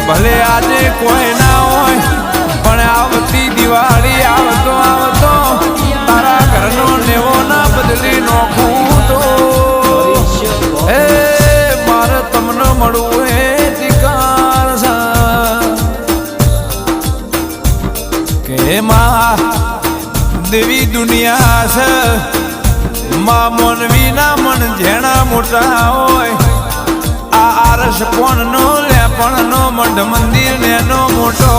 ભલે આજે કોઈ ના હોય પણ આવતી દિવાળી આવતો તારા ઘરનો નેવો ના બદલી નોખું તો એ મારે તમને મળવું એ ધિકાર છે કે માં દેવી દુનિયા છે માં મોનવી ના મન જેણા મોટા હોય આ આરસ કોણ નો લે પણ નો મઢ મંદિર ને નો મોટો